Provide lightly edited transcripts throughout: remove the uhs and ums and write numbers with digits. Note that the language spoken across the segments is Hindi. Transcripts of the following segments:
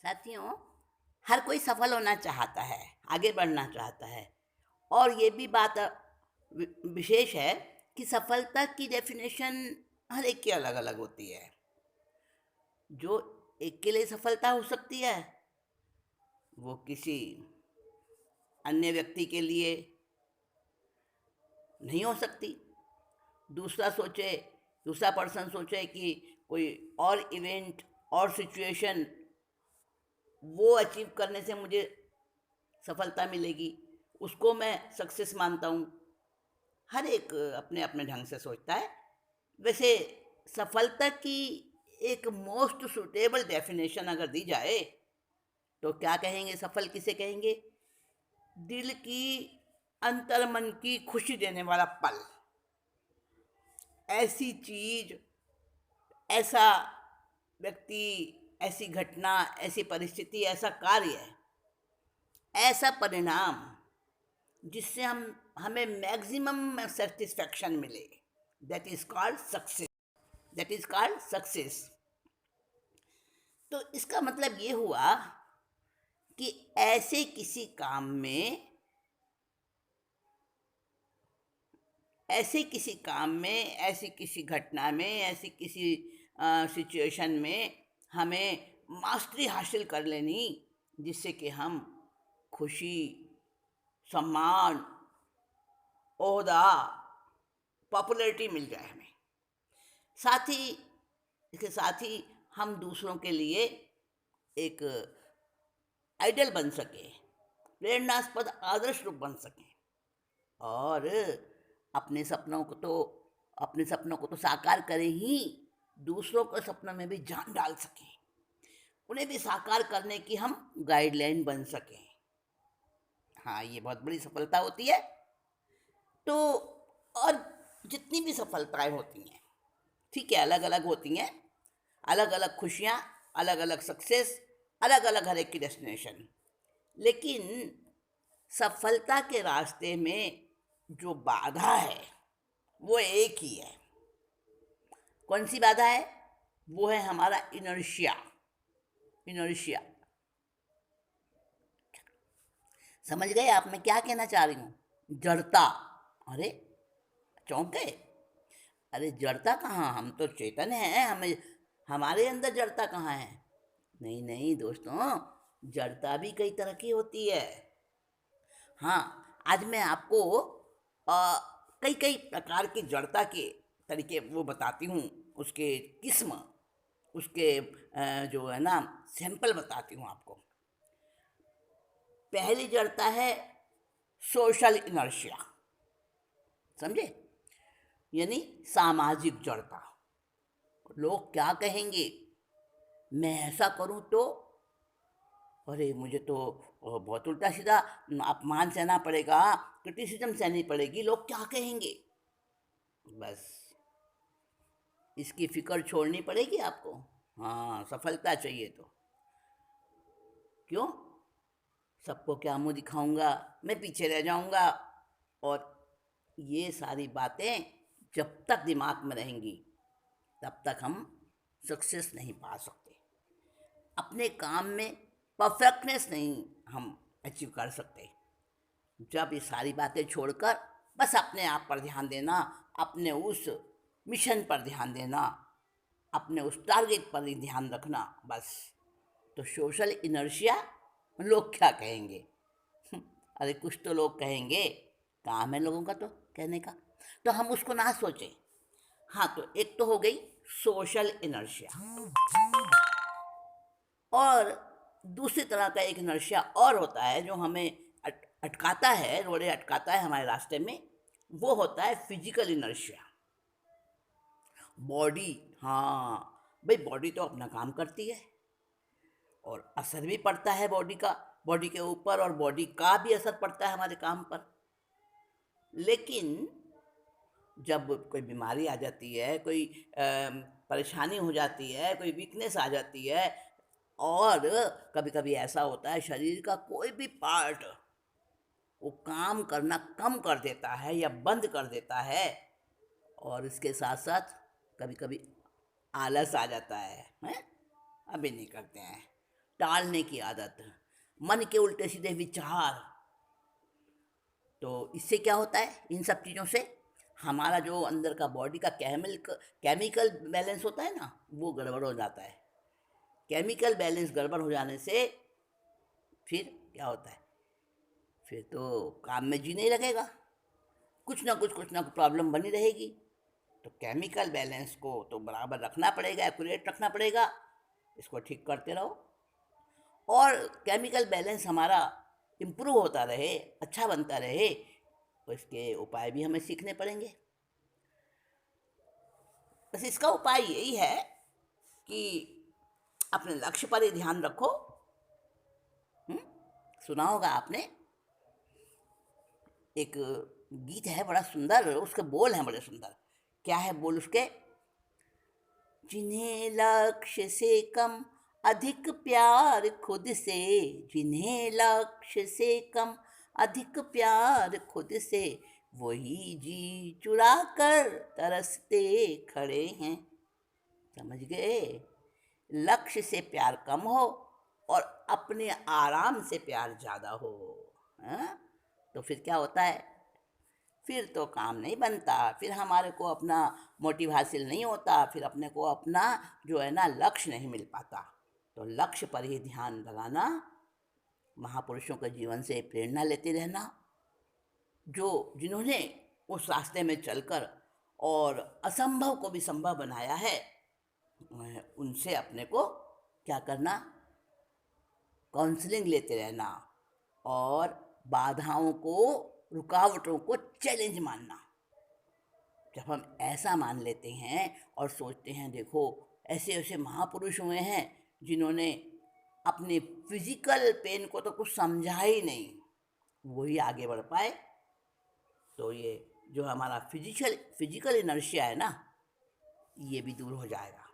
साथियों, हर कोई सफल होना चाहता है, आगे बढ़ना चाहता है। और ये भी बात विशेष है कि सफलता की डेफिनेशन हर एक की अलग अलग होती है। जो एक के लिए सफलता हो सकती है, वो किसी अन्य व्यक्ति के लिए नहीं हो सकती। दूसरा सोचे, दूसरा पर्सन सोचे कि कोई और इवेंट और सिचुएशन वो अचीव करने से मुझे सफलता मिलेगी, उसको मैं सक्सेस मानता हूँ। हर एक अपने अपने ढंग से सोचता है। वैसे सफलता की एक मोस्ट सुटेबल डेफिनेशन अगर दी जाए तो क्या कहेंगे? सफल किसे कहेंगे? दिल की, अंतर मन की खुशी देने वाला पल, ऐसी चीज, ऐसा व्यक्ति, ऐसी घटना, ऐसी परिस्थिति, ऐसा कार्य, ऐसा परिणाम जिससे हमें मैक्सिमम सेटिस्फैक्शन मिले, that is called success. That is called success. तो इसका मतलब ये हुआ कि ऐसे किसी काम में, ऐसे किसी काम में, ऐसी किसी घटना में, ऐसी किसी सिचुएशन में हमें मास्टरी हासिल कर लेनी जिससे कि हम खुशी, सम्मान, ओहदा, पॉपुलैरिटी मिल जाए हमें। साथ ही इसके साथ ही हम दूसरों के लिए एक आइडल बन सके, प्रेरणास्पद आदर्श रूप बन सके, और अपने सपनों को तो साकार करें ही, दूसरों के सपनों में भी जान डाल सकें, उन्हें भी साकार करने की हम गाइडलाइन बन सकें। हाँ, ये बहुत बड़ी सफलता होती है। तो और जितनी भी सफलताएं होती हैं, ठीक है, अलग अलग होती हैं, अलग अलग खुशियाँ, अलग अलग सक्सेस, अलग अलग हर एक की डेस्टिनेशन। लेकिन सफलता के रास्ते में जो बाधा है वो एक ही है। कौन सी बाधा है? वो है हमारा इनर्शिया। इनर्शिया, समझ गए आप मैं क्या कहना चाह रही हूँ? जड़ता। अरे, चौंक गए? अरे जड़ता कहाँ, हम तो चेतन हैं, हमें, हमारे अंदर जड़ता कहाँ है? नहीं नहीं दोस्तों, जड़ता भी कई तरह की होती है। हाँ, आज मैं आपको कई कई प्रकार की जड़ता के तरीके वो बताती हूँ, उसके किस्म, उसके जो है ना सैंपल बताती हूँ आपको। पहली जड़ता है सोशल इनर्शिया, समझे? यानी सामाजिक जड़ता। लोग क्या कहेंगे, मैं ऐसा करूं तो, अरे मुझे तो बहुत उल्टा सीधा अपमान सहना पड़ेगा, क्रिटिसिज्म सहनी पड़ेगी, लोग क्या कहेंगे। बस इसकी फिक्र छोड़नी पड़ेगी आपको। हाँ, सफलता चाहिए तो। क्यों? सबको क्या मुंह दिखाऊंगा, मैं पीछे रह जाऊंगा। और ये सारी बातें जब तक दिमाग में रहेंगी तब तक हम सक्सेस नहीं पा सकते, अपने काम में परफेक्टनेस नहीं हम अचीव कर सकते। जब ये सारी बातें छोड़कर बस अपने आप पर ध्यान देना, अपने उस मिशन पर ध्यान देना, अपने उस टारगेट पर ही ध्यान रखना, बस। तो सोशल इनर्शिया, लोग क्या कहेंगे? अरे कुछ तो लोग कहेंगे, काम है लोगों का तो कहने का, तो हम उसको ना सोचें। हाँ, तो एक तो हो गई सोशल इनर्शिया, और दूसरी तरह का एक इनर्शिया और होता है जो हमें अटकाता है, रोड़े अटकाता है हमारे रास्ते में। वो होता है फिजिकल इनर्शिया, बॉडी। हाँ भाई, बॉडी तो अपना काम करती है और असर भी पड़ता है बॉडी का, बॉडी के ऊपर, और बॉडी का भी असर पड़ता है हमारे काम पर। लेकिन जब कोई बीमारी आ जाती है, कोई परेशानी हो जाती है, कोई वीकनेस आ जाती है, और कभी कभी ऐसा होता है शरीर का कोई भी पार्ट वो काम करना कम कर देता है या बंद कर देता है, और इसके साथ साथ कभी कभी आलस आ जाता है, हैं? अभी नहीं करते हैं, टालने की आदत, मन के उल्टे सीधे विचार। तो इससे क्या होता है, इन सब चीज़ों से हमारा जो अंदर का बॉडी का केमिकल बैलेंस होता है ना, वो गड़बड़ हो जाता है। केमिकल बैलेंस गड़बड़ हो जाने से फिर क्या होता है, फिर तो काम में जी नहीं लगेगा, कुछ ना कुछ प्रॉब्लम बनी रहेगी। तो केमिकल बैलेंस को तो बराबर रखना पड़ेगा, एक्यूरेट रखना पड़ेगा, इसको ठीक करते रहो। और केमिकल बैलेंस हमारा इम्प्रूव होता रहे, अच्छा बनता रहे, तो इसके उपाय भी हमें सीखने पड़ेंगे। बस इसका उपाय यही है कि अपने लक्ष्य पर ही ध्यान रखो। सुना होगा आपने, एक गीत है बड़ा सुंदर, उसके बोल हैं बड़े सुंदर। क्या है बोल उसके? जिन्हें लक्ष्य से कम अधिक प्यार खुद से, जिन्हें लक्ष्य से कम अधिक प्यार खुद से, वही जी चुरा कर तरसते खड़े हैं। समझ गए? लक्ष्य से प्यार कम हो और अपने आराम से प्यार ज़्यादा हो, हाँ? तो फिर क्या होता है, फिर तो काम नहीं बनता, फिर हमारे को अपना मोटिव हासिल नहीं होता, फिर अपने को अपना जो है ना लक्ष्य नहीं मिल पाता। तो लक्ष्य पर ही ध्यान लगाना, महापुरुषों के जीवन से प्रेरणा लेते रहना, जिन्होंने उस रास्ते में चलकर और असंभव को भी संभव बनाया है, उनसे अपने को क्या करना, काउंसलिंग लेते रहना और बाधाओं को, रुकावटों को चैलेंज मानना। जब हम ऐसा मान लेते हैं और सोचते हैं देखो ऐसे ऐसे महापुरुष हुए हैं जिन्होंने अपने फिजिकल पेन को तो कुछ समझा ही नहीं, वही आगे बढ़ पाए, तो ये जो हमारा फिजिकल इनर्शिया है ना, ये भी दूर हो जाएगा।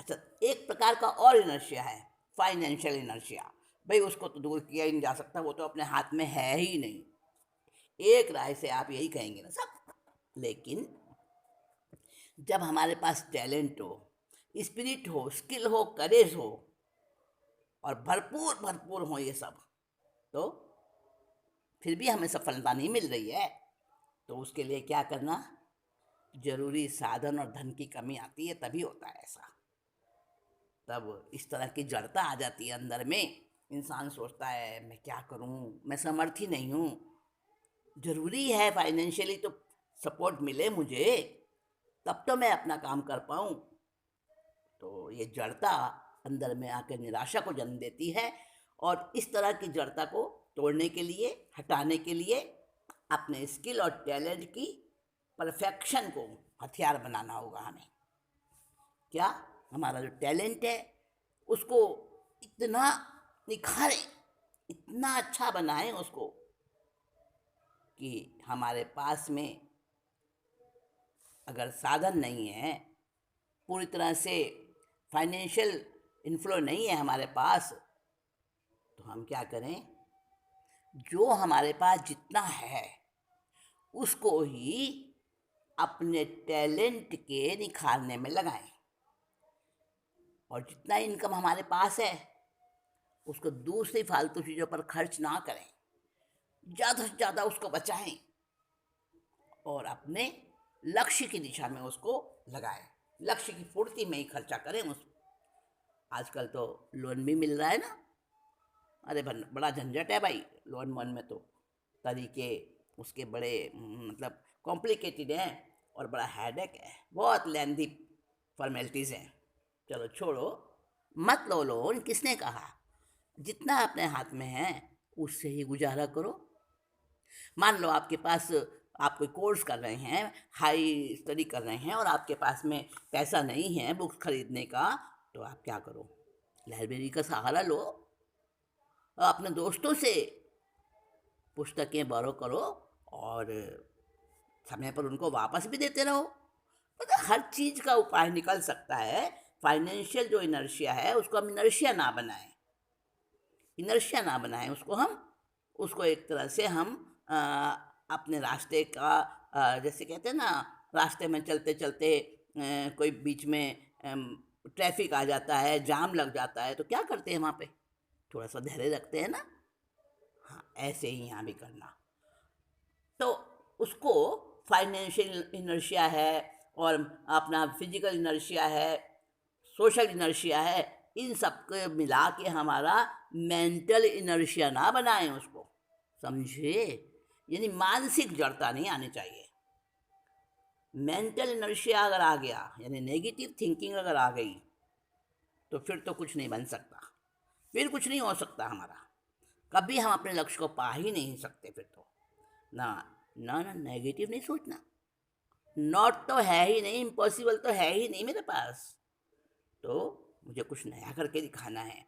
अच्छा, एक प्रकार का और इनर्शिया है, फाइनेंशियल इनर्शिया। भाई उसको तो दूर किया ही नहीं जा सकता, वो तो अपने हाथ में है ही नहीं, एक राय से आप यही कहेंगे ना सब। लेकिन जब हमारे पास टैलेंट हो, स्पिरिट हो, स्किल हो, करेज हो और भरपूर भरपूर हो ये सब, तो फिर भी हमें सफलता नहीं मिल रही है, तो उसके लिए क्या करना, जरूरी साधन और धन की कमी आती है, तभी होता है ऐसा। तब इस तरह की जड़ता आ जाती है अंदर में, इंसान सोचता है मैं क्या करूं, मैं समर्थ ही नहीं हूं, जरूरी है फाइनेंशियली तो सपोर्ट मिले मुझे, तब तो मैं अपना काम कर पाऊं। तो ये जड़ता अंदर में आकर निराशा को जन्म देती है, और इस तरह की जड़ता को तोड़ने के लिए, हटाने के लिए अपने स्किल और टैलेंट की परफेक्शन को हथियार बनाना होगा हमें। क्या, हमारा जो टैलेंट है उसको इतना निखारें, इतना अच्छा बनाएं उसको कि हमारे पास में अगर साधन नहीं है, पूरी तरह से फाइनेंशियल इन्फ्लो नहीं है हमारे पास, तो हम क्या करें, जो हमारे पास जितना है उसको ही अपने टैलेंट के निखारने में लगाएं, और जितना इनकम हमारे पास है उसको दूसरी फालतू चीज़ों पर खर्च ना करें, ज़्यादा से ज़्यादा उसको बचाएं और अपने लक्ष्य की दिशा में उसको लगाएं, लक्ष्य की पूर्ति में ही खर्चा करें उस। आजकल तो लोन भी मिल रहा है ना, अरे बड़ा झंझट है भाई लोन वोन में, तो तरीके उसके बड़े मतलब कॉम्प्लिकेटेड हैं और बड़ा हेडेक है, बहुत लेंथी फॉर्मेलिटीज़ हैं। चलो छोड़ो, मत लो लोन, किसने कहा, जितना अपने हाथ में है उससे ही गुजारा करो। मान लो आपके पास, आप कोई कोर्स कर रहे हैं, हाई स्टडी कर रहे हैं और आपके पास में पैसा नहीं है बुक्स खरीदने का, तो आप क्या करो, लाइब्रेरी का सहारा लो, अपने दोस्तों से पुस्तकें बोरो करो और समय पर उनको वापस भी देते रहो। मतलब हर चीज़ का उपाय निकल सकता है। फाइनेंशियल जो इनर्शिया है उसको हम इनर्शिया ना बनाएं, इनर्शिया ना बनाएं उसको एक तरह से हम अपने रास्ते का, जैसे कहते हैं ना, रास्ते में चलते चलते कोई बीच में ट्रैफिक आ जाता है, जाम लग जाता है, तो क्या करते हैं वहाँ पे, थोड़ा सा धैर्य रखते हैं ना, हाँ ऐसे ही यहाँ भी करना। तो उसको फाइनेंशियल इनर्शिया है और अपना फिजिकल इनर्शिया है, सोशल इनर्शिया है, इन सब को मिला के हमारा मेंटल इनर्शिया ना बनाएं उसको, समझे? यानी मानसिक जड़ता नहीं आनी चाहिए। मेंटल इनर्शिया अगर आ गया, यानी नेगेटिव थिंकिंग अगर आ गई, तो फिर तो कुछ नहीं बन सकता, फिर कुछ नहीं हो सकता हमारा, कभी हम अपने लक्ष्य को पा ही नहीं सकते फिर तो। ना ना ना, नेगेटिव नहीं सोचना, नॉट तो है ही नहीं, इम्पॉसिबल तो है ही नहीं मेरे पास, तो मुझे कुछ नया करके दिखाना है।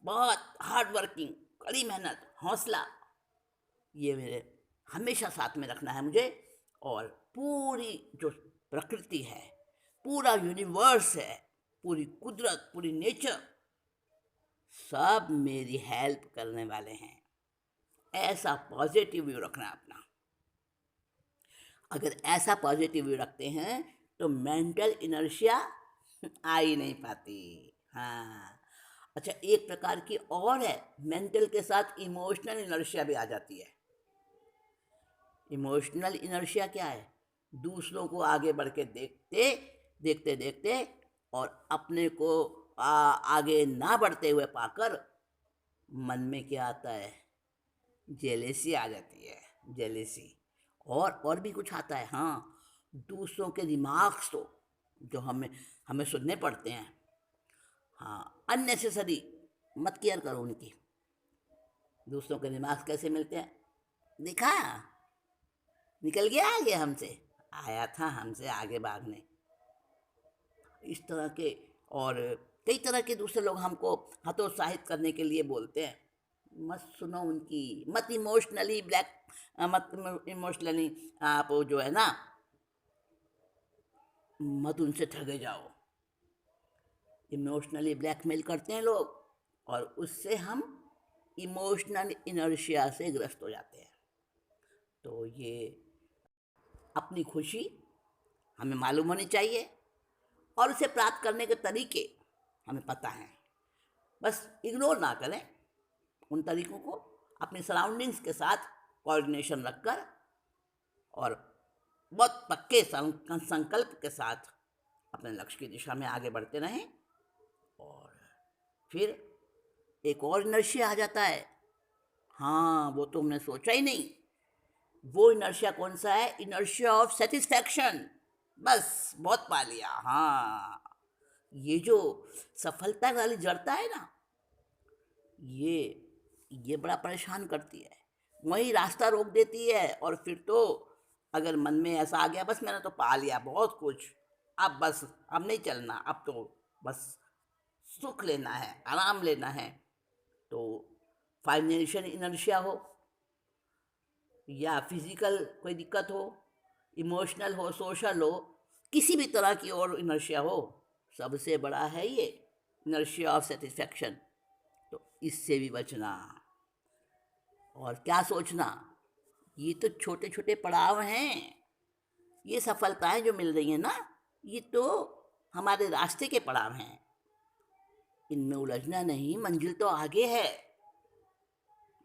बहुत हार्ड वर्किंग, कड़ी मेहनत, हौसला, ये मेरे हमेशा साथ में रखना है मुझे। और पूरी जो प्रकृति है, पूरा यूनिवर्स है, पूरी कुदरत, पूरी नेचर, सब मेरी हेल्प करने वाले हैं, ऐसा पॉजिटिव व्यू रखना अपना। अगर ऐसा पॉजिटिव व्यू रखते हैं तो मेंटल इनर्शिया आ ही नहीं पाती। हाँ, अच्छा, एक प्रकार की और है, मेंटल के साथ इमोशनल इनर्शिया भी आ जाती है। इमोशनल इनर्शिया क्या है? दूसरों को आगे बढ़ के देखते देखते देखते और अपने को आगे ना बढ़ते हुए पाकर मन में क्या आता है? जेलेसी आ जाती है, जेलेसी। और भी कुछ आता है, हाँ, दूसरों के रिमार्क्स तो जो हमें हमें सुनने पड़ते हैं, हाँ, अननेसेसरी मत केयर करो उनकी। दूसरों के रिमार्क्स कैसे मिलते हैं? देखा, निकल गया आगे हमसे, आया था हमसे आगे भागने, इस तरह के। और कई तरह के दूसरे लोग हमको हतोत्साहित करने के लिए बोलते हैं, मत सुनो उनकी, मत इमोशनली मत इमोशनली आप जो है ना, मत उनसे ठगे जाओ। इमोशनली ब्लैकमेल करते हैं लोग, और उससे हम इमोशनल इनर्शिया से ग्रस्त हो जाते हैं। तो ये अपनी खुशी हमें मालूम होनी चाहिए, और उसे प्राप्त करने के तरीके हमें पता हैं, बस इग्नोर ना करें उन तरीकों को, अपनी सराउंडिंग्स के साथ कोऑर्डिनेशन रखकर और बहुत पक्के संकल्प के साथ अपने लक्ष्य की दिशा में आगे बढ़ते रहें। और फिर एक और इनर्शिया आ जाता है, हाँ, वो तो हमने सोचा ही नहीं। वो इनर्शिया कौन सा है? Inertia of satisfaction. बस बहुत पा लिया, हाँ, ये जो सफलता वाली जड़ता है ना, ये बड़ा परेशान करती है, वही रास्ता रोक देती है। और फिर तो अगर मन में ऐसा आ गया, बस मैंने तो पा लिया बहुत कुछ, अब बस अब नहीं चलना, अब तो बस सुख लेना है, आराम लेना है, तो फाइनेंशियल इनर्शिया हो या फिजिकल कोई दिक्कत हो, इमोशनल हो, सोशल हो, किसी भी तरह की और इनर्शिया हो, सबसे बड़ा है ये इनर्शिया ऑफ सेटिस्फैक्शन। तो इससे भी बचना। और क्या सोचना, ये तो छोटे छोटे पड़ाव हैं, ये सफलताएं जो मिल रही हैं ना, ये तो हमारे रास्ते के पड़ाव हैं, इनमें उलझना नहीं, मंजिल तो आगे है।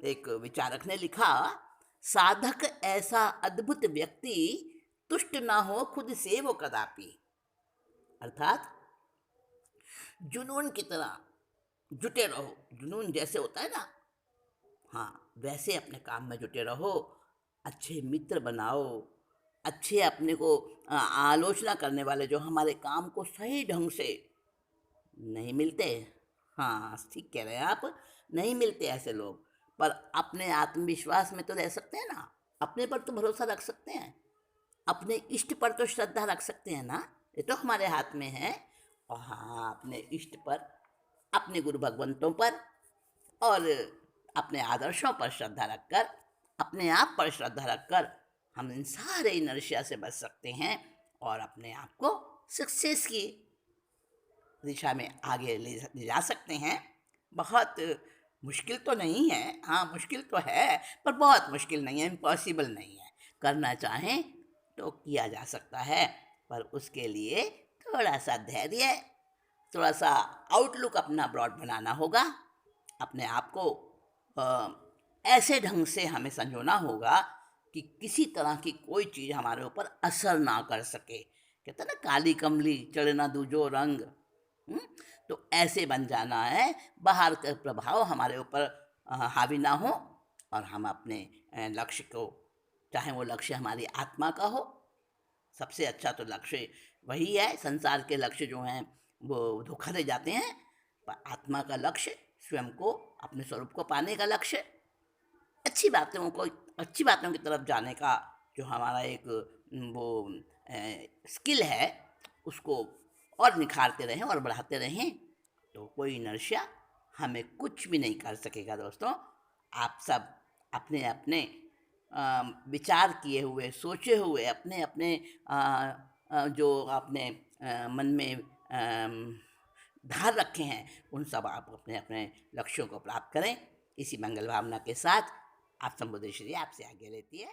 एक विचारक ने लिखा, साधक ऐसा अद्भुत व्यक्ति, तुष्ट ना हो खुद से वो कदापि। अर्थात जुनून की तरह जुटे रहो, जुनून जैसे होता है ना, हाँ, वैसे अपने काम में जुटे रहो, अच्छे मित्र बनाओ, अच्छे अपने को आलोचना करने वाले, जो हमारे काम को सही ढंग से नहीं मिलते, हाँ ठीक कह रहे हैं आप, नहीं मिलते ऐसे लोग, पर अपने आत्मविश्वास में तो रह सकते हैं ना, अपने पर तो भरोसा रख सकते हैं, अपने इष्ट पर तो श्रद्धा रख सकते हैं ना, ये तो हमारे हाथ में है। और हाँ, अपने इष्ट पर, अपने गुरु भगवंतों पर और अपने आदर्शों पर श्रद्धा रखकर, अपने आप पर श्रद्धा रखकर हम इन सारे इनर्शिया से बच सकते हैं और अपने आप को सक्सेस की दिशा में आगे ले जा सकते हैं। बहुत मुश्किल तो नहीं है, हाँ मुश्किल तो है, पर बहुत मुश्किल नहीं है, इम्पॉसिबल नहीं है, करना चाहें तो किया जा सकता है, पर उसके लिए थोड़ा सा धैर्य, थोड़ा सा आउटलुक अपना ब्रॉड बनाना होगा, अपने आप को ऐसे ढंग से हमें संजोना होगा कि किसी तरह की कोई चीज़ हमारे ऊपर असर ना कर सके। कहते हैं ना, काली कमली चढ़े ना दूजो रंग। हुँ? तो ऐसे बन जाना है, बाहर का प्रभाव हमारे ऊपर हावी ना हो, और हम अपने लक्ष्य को, चाहे वो लक्ष्य हमारी आत्मा का हो, सबसे अच्छा तो लक्ष्य वही है। संसार के लक्ष्य जो हैं वो धोखा दे जाते हैं, पर आत्मा का लक्ष्य, स्वयं को, अपने स्वरूप को पाने का लक्ष्य, अच्छी बातों की तरफ जाने का जो हमारा एक वो स्किल है, उसको और निखारते रहें और बढ़ाते रहें, तो कोई इनर्शिया हमें कुछ भी नहीं कर सकेगा। दोस्तों, आप सब अपने अपने विचार किए हुए, सोचे हुए, अपने अपने जो आपने मन में धार रखे हैं, उन सब आप अपने अपने लक्ष्यों को प्राप्त करें। इसी मंगल भावना के साथ आप संबोधित आपसे आगे लेती है।